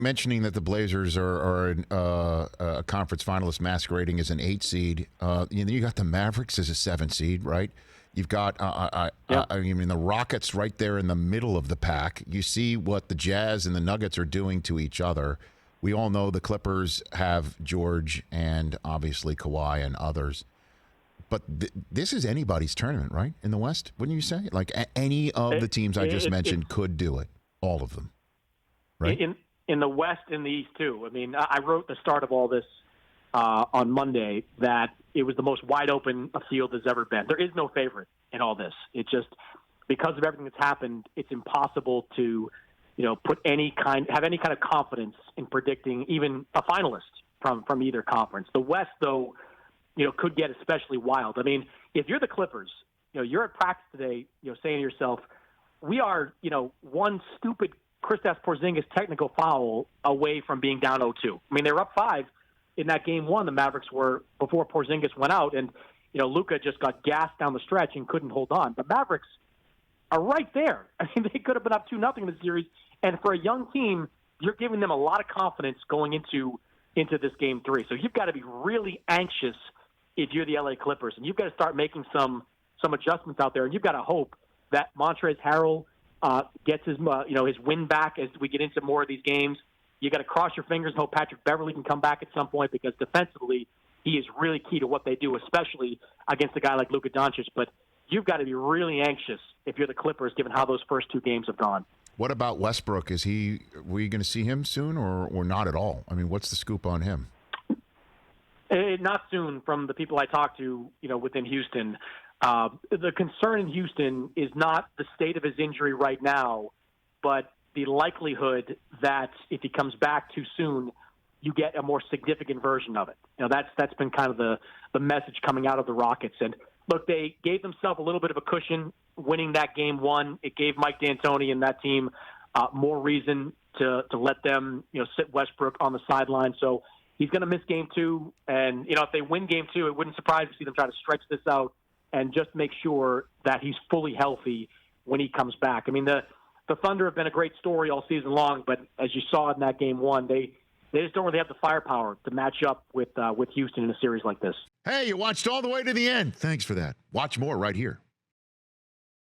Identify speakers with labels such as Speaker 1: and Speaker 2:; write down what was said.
Speaker 1: mentioning that the Blazers are a conference finalist masquerading as an 8 seed. You got the Mavericks as a 7 seed, right? You've got, the Rockets right there in the middle of the pack. You see what the Jazz and the Nuggets are doing to each other. We all know the Clippers have George and obviously Kawhi and others. But this is anybody's tournament, right, in the West, wouldn't you say? Like any of the teams I just mentioned could do it, all of them, right?
Speaker 2: In the West and the East, too. I mean, I wrote the start of all this on Monday that it was the most wide-open a field has ever been. There is no favorite in all this. It's just because of everything that's happened, it's impossible to, have any kind of confidence in predicting even a finalist from either conference. The West, though, could get especially wild. I mean, if you're the Clippers, you're at practice today, saying to yourself, we are, one stupid Kristaps Porzingis technical foul away from being down 0-2. I mean, they were up 5 in that game 1. The Mavericks were before Porzingis went out, and Luka just got gassed down the stretch and couldn't hold on. The Mavericks are right there. I mean, they could have been up 2-0 in the series, and for a young team, you're giving them a lot of confidence going into this game 3. So you've got to be really anxious if you're the LA Clippers, and you've got to start making some adjustments out there, and you've got to hope that Montrezl Harrell gets his win back as we get into more of these games. You got to cross your fingers and hope Patrick Beverley can come back at some point, because defensively he is really key to what they do, especially against a guy like Luka Doncic. But you've got to be really anxious if you're the Clippers, given how those first 2 games have gone.
Speaker 1: What about Westbrook? Were you going to see him soon or not at all? I mean, what's the scoop on him?
Speaker 2: Not soon, from the people I talked to, within Houston. The concern in Houston is not the state of his injury right now, but the likelihood that if he comes back too soon, you get a more significant version of it. That's been kind of the message coming out of the Rockets. And look, they gave themselves a little bit of a cushion winning that game 1. It gave Mike D'Antoni and that team more reason to let them, sit Westbrook on the sideline. So he's going to miss game 2. And, if they win game 2, it wouldn't surprise me to see them try to stretch this out and just make sure that he's fully healthy when he comes back. I mean, the Thunder have been a great story all season long, but as you saw in that game 1, they just don't really have the firepower to match up with Houston in a series like this.
Speaker 1: Hey, you watched all the way to the end. Thanks for that. Watch more right here.